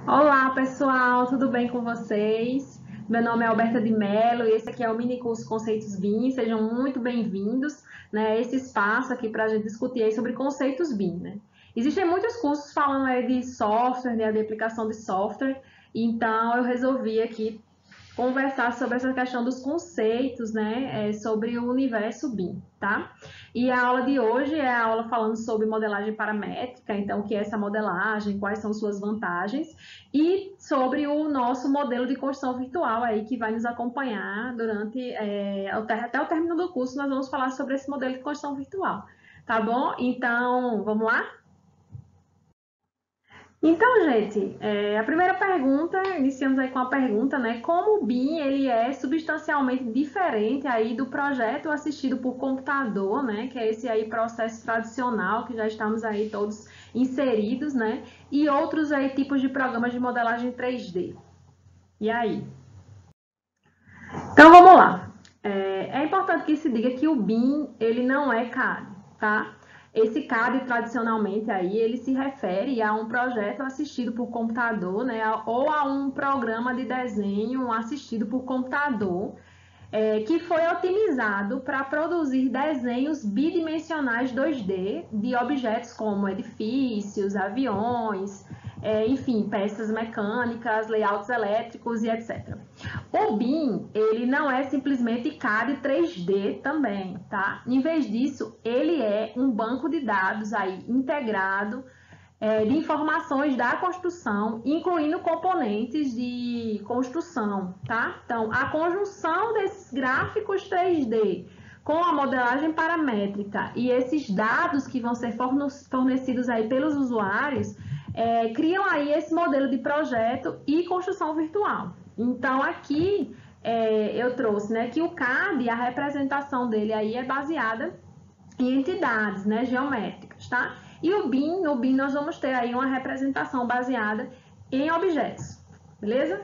Olá, pessoal, tudo bem com vocês? Meu nome é Alberta de Mello e esse aqui é o mini curso Conceitos BIM. Sejam muito bem-vindos, né? Esse espaço aqui para a gente discutir aí sobre conceitos BIM, né? Existem muitos cursos falando aí de software, né, de aplicação de software, então eu resolvi aqui conversar sobre essa questão dos conceitos, né, sobre o universo BIM, tá? E a aula de hoje é a aula falando sobre modelagem paramétrica, então o que é essa modelagem, quais são suas vantagens, e sobre o nosso modelo de construção virtual aí que vai nos acompanhar durante até o término do curso. Nós vamos falar sobre esse modelo de construção virtual, tá bom? Então, vamos lá? Então, gente, a primeira pergunta, iniciamos aí com a pergunta, né? Como o BIM ele é substancialmente diferente aí do projeto assistido por computador, né? Que é esse aí processo tradicional que já estamos aí todos inseridos, né? E outros aí tipos de programas de modelagem 3D. E aí? Então, vamos lá. É importante que se diga que o BIM ele não é CAD, tá? Esse CAD, tradicionalmente, aí, ele se refere a um projeto assistido por computador, né? Ou a um programa de desenho assistido por computador, que foi otimizado para produzir desenhos bidimensionais 2D de objetos como edifícios, aviões, enfim, peças mecânicas, layouts elétricos e etc. O BIM, ele não é simplesmente CAD 3D também, tá? Em vez disso, ele é um banco de dados aí integrado de informações da construção, incluindo componentes de construção, tá? Então, a conjunção desses gráficos 3D com a modelagem paramétrica e esses dados que vão ser fornecidos aí pelos usuários, criam aí esse modelo de projeto e construção virtual. Então, aqui eu trouxe, né, que o CAD, a representação dele aí é baseada em entidades, né, geométricas, tá? E no BIM nós vamos ter aí uma representação baseada em objetos, beleza?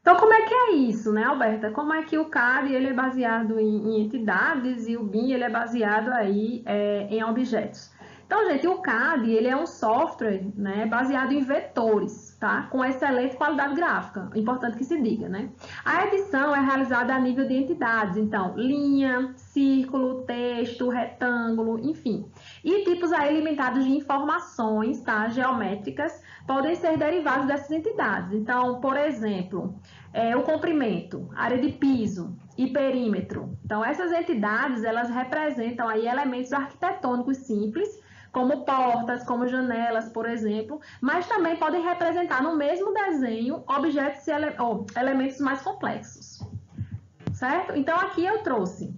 Então, como é que é isso, né, Alberta? Como é que o CAD ele é baseado em entidades e o BIM ele é baseado aí em objetos? Então, gente, o CAD ele é um software, né, baseado em vetores, tá? Com excelente qualidade gráfica, importante que se diga, né? A edição é realizada a nível de entidades, então, linha, círculo, texto, retângulo, enfim. E tipos aí limitados de informações, tá? Geométricas, podem ser derivados dessas entidades. Então, por exemplo, o comprimento, área de piso e perímetro. Então, essas entidades, elas representam aí elementos arquitetônicos simples, como portas, como janelas, por exemplo, mas também podem representar no mesmo desenho objetos ou elementos mais complexos, certo? Então, aqui eu trouxe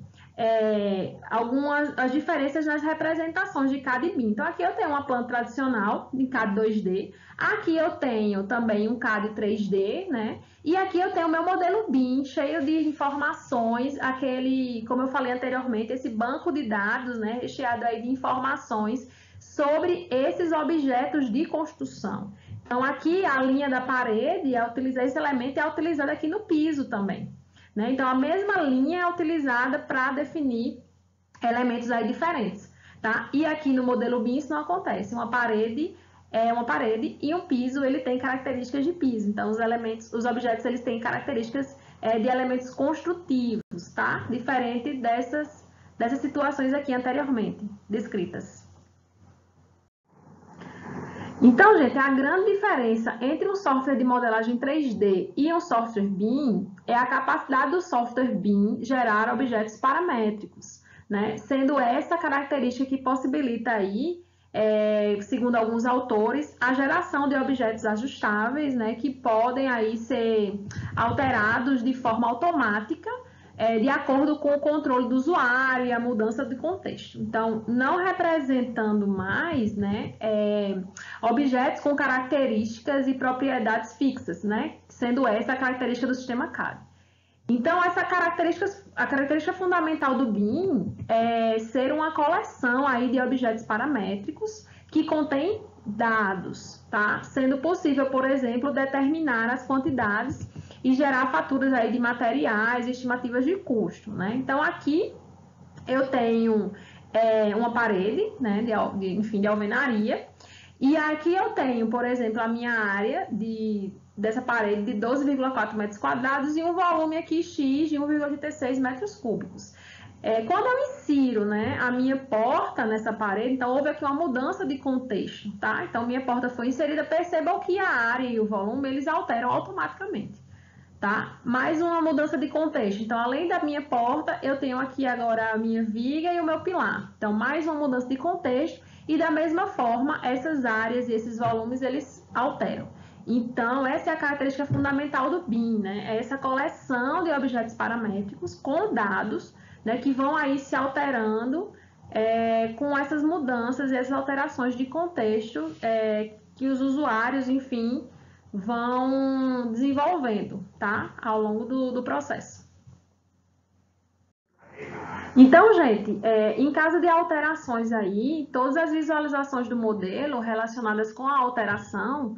algumas as diferenças nas representações de CAD e BIM. Então, aqui eu tenho uma planta tradicional em CAD 2D, aqui eu tenho também um CAD 3D, né? E aqui eu tenho o meu modelo BIM, cheio de informações, aquele, como eu falei anteriormente, esse banco de dados, né, recheado aí de informações sobre esses objetos de construção. Então, aqui a linha da parede, ao utilizar esse elemento, é utilizada aqui no piso também. Né? Então, a mesma linha é utilizada para definir elementos aí diferentes. Tá? E aqui no modelo BIM isso não acontece. Uma parede é uma parede e um piso ele tem características de piso. Então, os objetos eles têm características de elementos construtivos, tá? Diferente dessas situações aqui anteriormente descritas. Então, gente, a grande diferença entre um software de modelagem 3D e um software BIM é a capacidade do software BIM gerar objetos paramétricos, né? Sendo essa característica que possibilita aí, segundo alguns autores, a geração de objetos ajustáveis, né? Que podem aí ser alterados de forma automática de acordo com o controle do usuário e a mudança de contexto. Então, não representando mais, né, objetos com características e propriedades fixas, né, sendo essa a característica do sistema CAD. Então, a característica fundamental do BIM é ser uma coleção aí de objetos paramétricos que contém dados, tá? Sendo possível, por exemplo, determinar as quantidades e gerar faturas aí de materiais e estimativas de custo, né? Então, aqui eu tenho uma parede, né, de alvenaria, E aqui eu tenho, por exemplo, a minha área dessa parede de 12,4 metros quadrados e um volume aqui X de 1,86 metros cúbicos. Quando eu insiro, né, a minha porta nessa parede, então houve aqui uma mudança de contexto, tá? Então minha porta foi inserida, percebam que a área e o volume eles alteram automaticamente, tá? Mais uma mudança de contexto. Então, além da minha porta, eu tenho aqui agora a minha viga e o meu pilar. Então, mais uma mudança de contexto e da mesma forma, essas áreas e esses volumes eles alteram. Então, essa é a característica fundamental do BIM, né? É essa coleção de objetos paramétricos com dados, né, que vão aí se alterando com essas mudanças e essas alterações de contexto que os usuários, enfim, vão desenvolvendo, tá? Ao longo do processo. Então, gente, em caso de alterações aí, todas as visualizações do modelo relacionadas com a alteração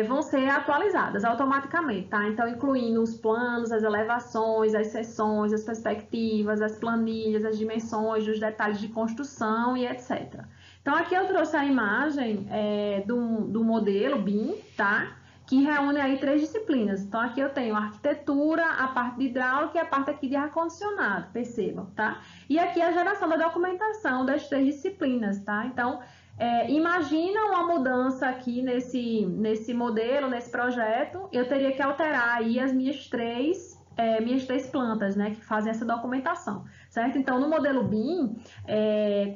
vão ser atualizadas automaticamente, tá? Então, incluindo os planos, as elevações, as seções, as perspectivas, as planilhas, as dimensões, os detalhes de construção e etc. Então, aqui eu trouxe a imagem do modelo BIM, tá? Que reúne aí 3 disciplinas. Então, aqui eu tenho a arquitetura, a parte de hidráulica e a parte aqui de ar-condicionado, percebam, tá? E aqui a geração da documentação das 3 disciplinas, tá? Então, imagina uma mudança aqui nesse modelo, nesse projeto, eu teria que alterar aí as minhas três plantas, né, que fazem essa documentação, certo? Então, no modelo BIM,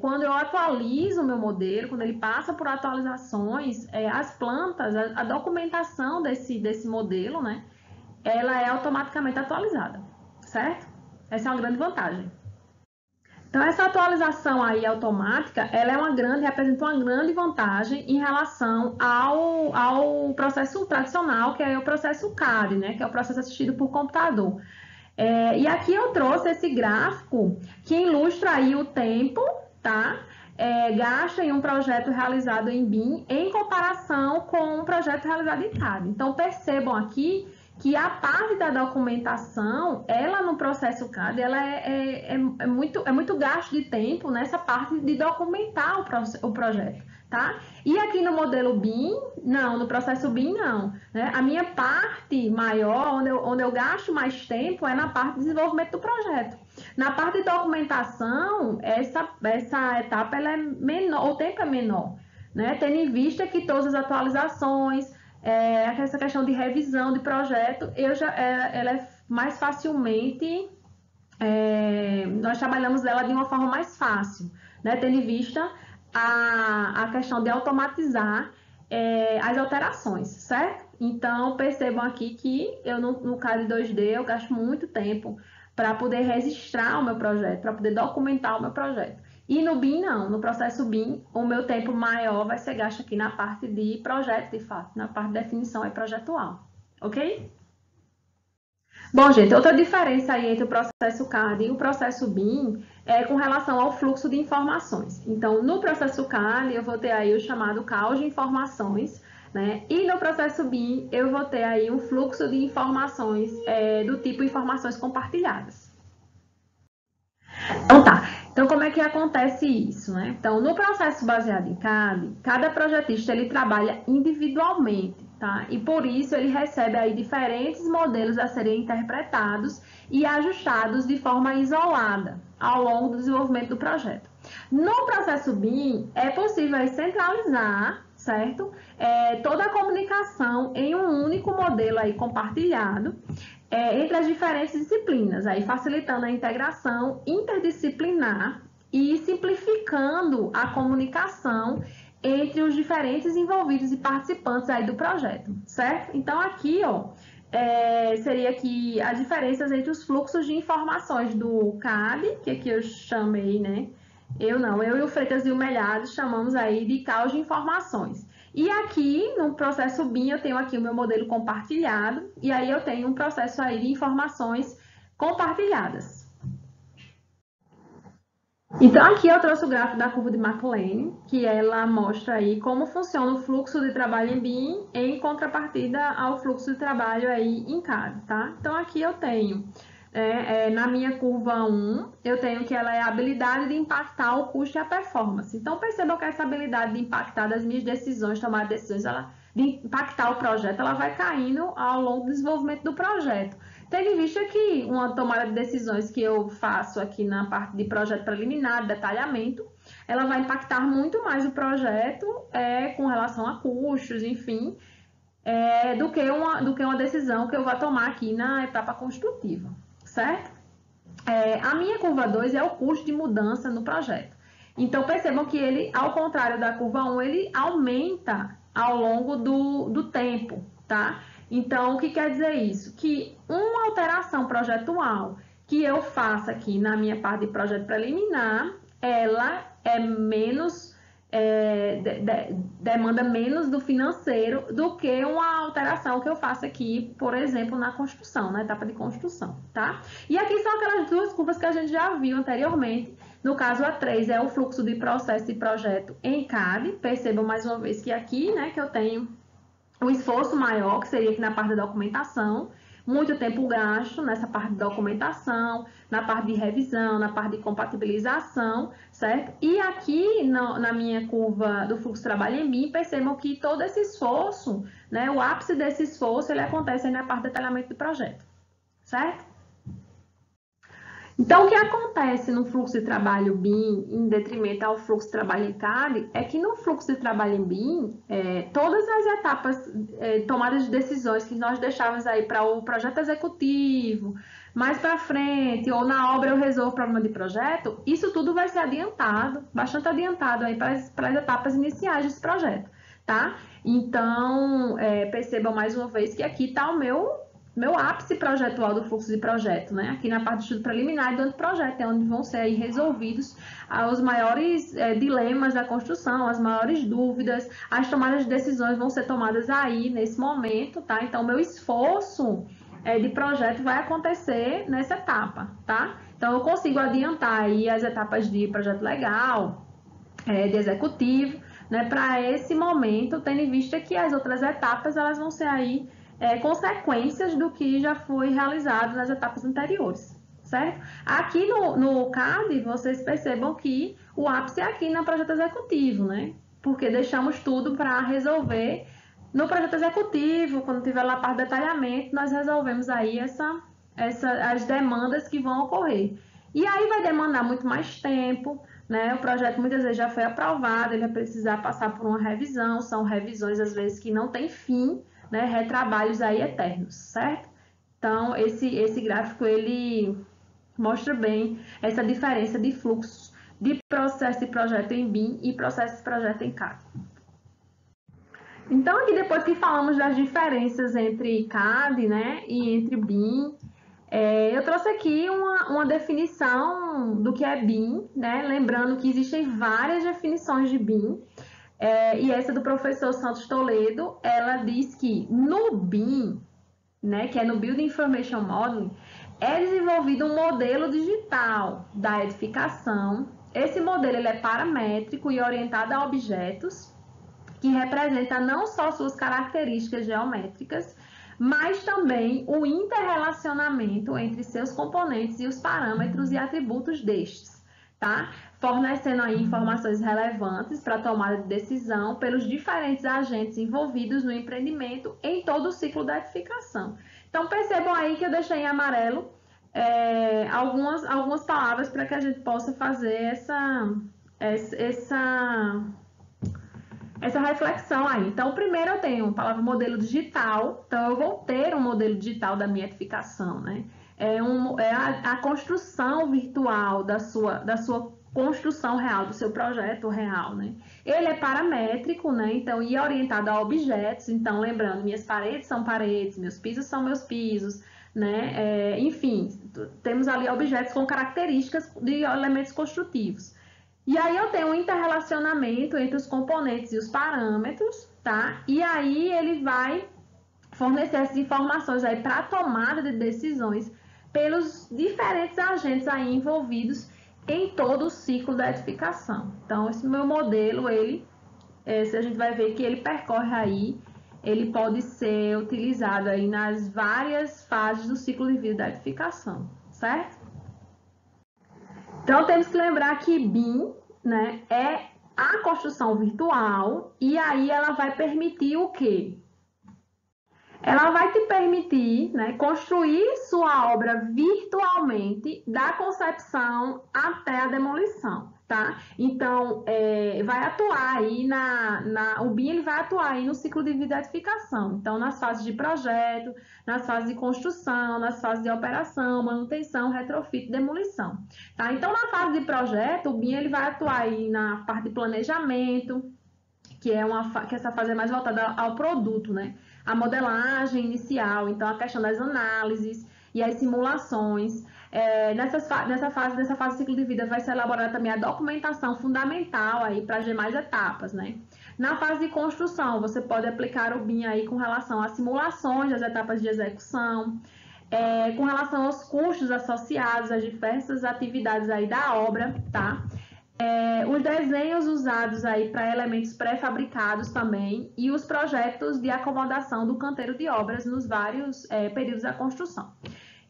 quando eu atualizo o meu modelo, quando ele passa por atualizações, as plantas, a documentação desse modelo, né, ela é automaticamente atualizada, certo? Essa é uma grande vantagem. Então, essa atualização aí automática, ela representa uma grande vantagem em relação ao processo tradicional, que é o processo CAD, né? Que é o processo assistido por computador. E aqui eu trouxe esse gráfico que ilustra aí o tempo, tá? Gasto em um projeto realizado em BIM em comparação com um projeto realizado em CAD. Então, percebam aqui que a parte da documentação, ela no processo CAD, ela é muito gasto de tempo nessa parte de documentar o projeto, tá? E aqui no modelo BIM, não, no processo BIM não, né? A minha parte maior, onde eu gasto mais tempo, é na parte de desenvolvimento do projeto. Na parte de documentação, essa etapa ela é menor, o tempo é menor, né? Tendo em vista que todas as atualizações, essa questão de revisão de projeto, ela é mais facilmente, nós trabalhamos ela de uma forma mais fácil, né? Tendo em vista a questão de automatizar as alterações, certo? Então, percebam aqui que eu no CAD 2D eu gasto muito tempo para poder registrar o meu projeto, para poder documentar o meu projeto. E no BIM, não. No processo BIM, o meu tempo maior vai ser gasto aqui na parte de projeto, de fato, na parte de definição projetual. Ok? Bom, gente, outra diferença aí entre o processo CAD e o processo BIM é com relação ao fluxo de informações. Então, no processo CAD, eu vou ter aí o chamado caos de informações, né? E no processo BIM, eu vou ter aí um fluxo de informações do tipo informações compartilhadas. Então tá, então como é que acontece isso, né? Então, no processo baseado em CAD, cada projetista ele trabalha individualmente, tá? E por isso ele recebe aí diferentes modelos a serem interpretados e ajustados de forma isolada ao longo do desenvolvimento do projeto. No processo BIM, é possível aí centralizar, certo? Toda a comunicação em um único modelo aí compartilhado, entre as diferentes disciplinas, aí facilitando a integração interdisciplinar e simplificando a comunicação entre os diferentes envolvidos e participantes aí do projeto, certo? Então, aqui, ó, seria aqui as diferenças entre os fluxos de informações do CAD, que aqui eu chamei, né? Eu e o Freitas e o Melhado chamamos aí de caos de informações. E aqui, no processo BIM, eu tenho aqui o meu modelo compartilhado, e aí eu tenho um processo aí de informações compartilhadas. Então, aqui eu trouxe o gráfico da curva de McLean, que ela mostra aí como funciona o fluxo de trabalho em BIM em contrapartida ao fluxo de trabalho aí em CAD, tá? Então, aqui eu tenho Na minha curva 1, eu tenho que ela é a habilidade de impactar o custo e a performance. Então, percebam que essa habilidade de impactar das minhas decisões, tomar decisões, de impactar o projeto, ela vai caindo ao longo do desenvolvimento do projeto. Tendo em vista que uma tomada de decisões que eu faço aqui na parte de projeto preliminar, detalhamento, ela vai impactar muito mais o projeto com relação a custos, enfim, do que uma decisão que eu vou tomar aqui na etapa construtiva, certo? A minha curva 2 é o custo de mudança no projeto. Então, percebam que ele, ao contrário da curva 1, ele aumenta ao longo do tempo, tá? Então, o que quer dizer isso? Que uma alteração projetual que eu faça aqui na minha parte de projeto preliminar, ela é menos, demanda menos do financeiro do que uma alteração que eu faço aqui, por exemplo, na construção, na etapa de construção, tá? E aqui são aquelas duas curvas que a gente já viu anteriormente. No caso, a 3 é o fluxo de processo e projeto em CAD. Percebam mais uma vez que aqui, né, que eu tenho um esforço maior, que seria aqui na parte da documentação, muito tempo gasto nessa parte de documentação, na parte de revisão, na parte de compatibilização, certo? E aqui na minha curva do fluxo de trabalho em BIM, percebam que todo esse esforço, né, o ápice desse esforço, ele acontece aí na parte de detalhamento do projeto, certo? Então, o que acontece no fluxo de trabalho BIM, em detrimento ao fluxo de trabalho em CAD, é que no fluxo de trabalho em BIM, todas as etapas tomadas de decisões que nós deixávamos aí para o projeto executivo, mais para frente, ou na obra eu resolvo o problema de projeto, isso tudo vai ser adiantado, bastante adiantado aí para as etapas iniciais desse projeto, tá? Então, percebam mais uma vez que aqui está o meu ápice projetual do fluxo de projeto, né? Aqui na parte do estudo preliminar e do anteprojeto, é onde vão ser aí resolvidos os maiores dilemas da construção, as maiores dúvidas, as tomadas de decisões vão ser tomadas aí nesse momento, tá? Então, meu esforço de projeto vai acontecer nessa etapa, tá? Então, eu consigo adiantar aí as etapas de projeto legal, de executivo, né? Para esse momento, tendo em vista que as outras etapas, elas vão ser aí consequências do que já foi realizado nas etapas anteriores, certo? Aqui no CAD, vocês percebam que o ápice é aqui no projeto executivo, né? Porque deixamos tudo para resolver no projeto executivo, quando tiver lá a parte de detalhamento, nós resolvemos aí as demandas que vão ocorrer. E aí vai demandar muito mais tempo, né? O projeto muitas vezes já foi aprovado, ele vai precisar passar por uma revisão, são revisões às vezes que não tem fim, né, retrabalhos aí eternos, certo? Então, esse gráfico, ele mostra bem essa diferença de fluxo de processo de projeto em BIM e processo de projeto em CAD. Então, aqui depois que falamos das diferenças entre CAD, né, e entre BIM, eu trouxe aqui uma definição do que é BIM, né, lembrando que existem várias definições de BIM, e essa do professor Santos Toledo, ela diz que no BIM, né, que é no Building Information Modeling, é desenvolvido um modelo digital da edificação. Esse modelo ele é paramétrico e orientado a objetos, que representa não só suas características geométricas, mas também o interrelacionamento entre seus componentes e os parâmetros e atributos destes, tá? Fornecendo aí informações relevantes para a tomada de decisão pelos diferentes agentes envolvidos no empreendimento em todo o ciclo da edificação. Então, percebam aí que eu deixei em amarelo algumas palavras para que a gente possa fazer essa reflexão aí. Então, primeiro eu tenho a palavra modelo digital, então eu vou ter um modelo digital da minha edificação, né? A construção virtual da sua construção real, do seu projeto real, né? Ele é paramétrico, né? Então, e orientado a objetos. Então, lembrando, minhas paredes são paredes, meus pisos são meus pisos, né? Enfim, temos ali objetos com características de elementos construtivos. E aí eu tenho um interrelacionamento entre os componentes e os parâmetros, tá? E aí ele vai fornecer essas informações aí para a tomada de decisões pelos diferentes agentes aí envolvidos em todo o ciclo da edificação. Então, esse meu modelo, a gente vai ver que ele percorre aí, ele pode ser utilizado aí nas várias fases do ciclo de vida da edificação, certo? Então, temos que lembrar que BIM, né, é a construção virtual e aí ela vai permitir o quê? Ela vai te permitir, né, construir sua obra virtualmente, da concepção até a demolição, tá? Então, vai atuar aí o BIM ele vai atuar aí no ciclo de vida e edificação. Então, nas fases de projeto, nas fases de construção, nas fases de operação, manutenção, retrofit e demolição, tá? Então, na fase de projeto, o BIM ele vai atuar aí na parte de planejamento, que essa fase é mais voltada ao produto, né? A modelagem inicial, então a questão das análises e as simulações. Nessa fase do ciclo de vida vai ser elaborada também a documentação fundamental aí para as demais etapas, né? Na fase de construção, você pode aplicar o BIM aí com relação às simulações das etapas de execução, com relação aos custos associados às diversas atividades aí da obra, tá? Os desenhos usados aí para elementos pré-fabricados também e os projetos de acomodação do canteiro de obras nos vários períodos da construção.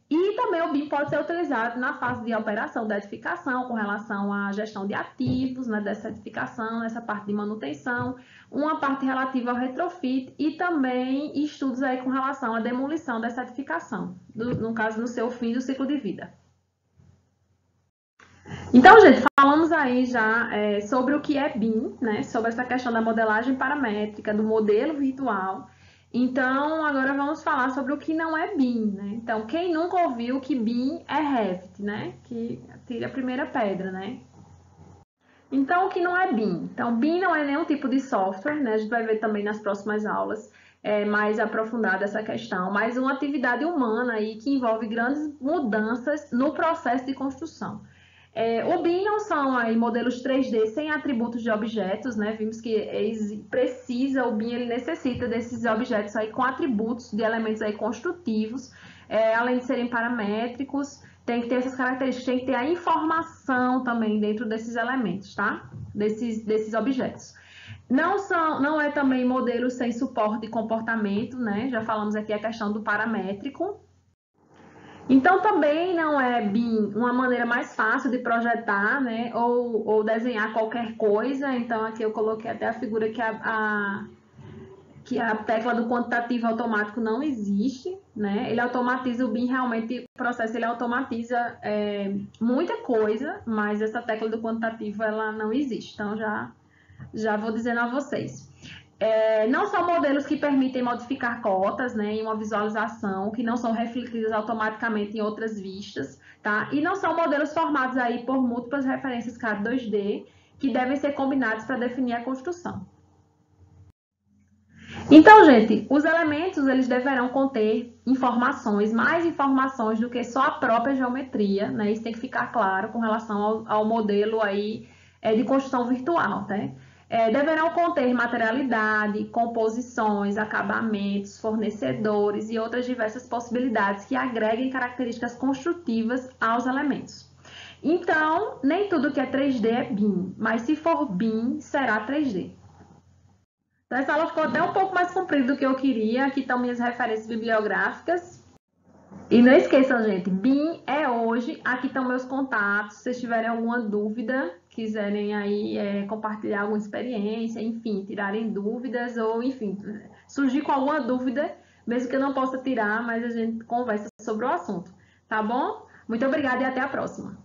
E também o BIM pode ser utilizado na fase de operação da edificação, com relação à gestão de ativos, né, dessa edificação, nessa parte de manutenção, uma parte relativa ao retrofit e também estudos aí com relação à demolição dessa edificação, no caso, no seu fim do ciclo de vida. Então, gente, falamos aí já sobre o que é BIM, né? Sobre essa questão da modelagem paramétrica, do modelo virtual. Então, agora vamos falar sobre o que não é BIM, né? Então, quem nunca ouviu que BIM é Revit, né? Que tira a primeira pedra, né? Então, o que não é BIM? Então, BIM não é nenhum tipo de software, né? A gente vai ver também nas próximas aulas mais aprofundada essa questão, mas uma atividade humana aí que envolve grandes mudanças no processo de construção. O BIM não são aí modelos 3D sem atributos de objetos, né? Vimos que o BIM ele necessita desses objetos aí com atributos de elementos aí construtivos, além de serem paramétricos, tem que ter essas características, tem que ter a informação também dentro desses elementos, tá? Desses objetos. Não é também modelo sem suporte de comportamento, né? Já falamos aqui a questão do paramétrico. Então, também não é BIM uma maneira mais fácil de projetar, né? Ou desenhar qualquer coisa. Então, aqui eu coloquei até a figura que a tecla do quantitativo automático não existe, né? Ele automatiza o BIM, realmente, o processo ele automatiza muita coisa, mas essa tecla do quantitativo, ela não existe. Então, já vou dizendo a vocês. Não são modelos que permitem modificar cotas, né, em uma visualização, que não são refletidas automaticamente em outras vistas, tá? E não são modelos formados aí por múltiplas referências CAD 2D, que devem ser combinados para definir a construção. Então, gente, os elementos eles deverão conter mais informações do que só a própria geometria, né? Isso tem que ficar claro com relação ao modelo aí de construção virtual, né? Deverão conter materialidade, composições, acabamentos, fornecedores e outras diversas possibilidades que agreguem características construtivas aos elementos. Então, nem tudo que é 3D é BIM, mas se for BIM, será 3D. Então, essa aula ficou até um pouco mais comprida do que eu queria. Aqui estão minhas referências bibliográficas. E não esqueçam, gente, BIM é hoje. Aqui estão meus contatos. Se vocês tiverem alguma dúvida, quiserem aí compartilhar alguma experiência, enfim, tirarem dúvidas ou, enfim, surgir com alguma dúvida, mesmo que eu não possa tirar, mas a gente conversa sobre o assunto, tá bom? Muito obrigada e até a próxima.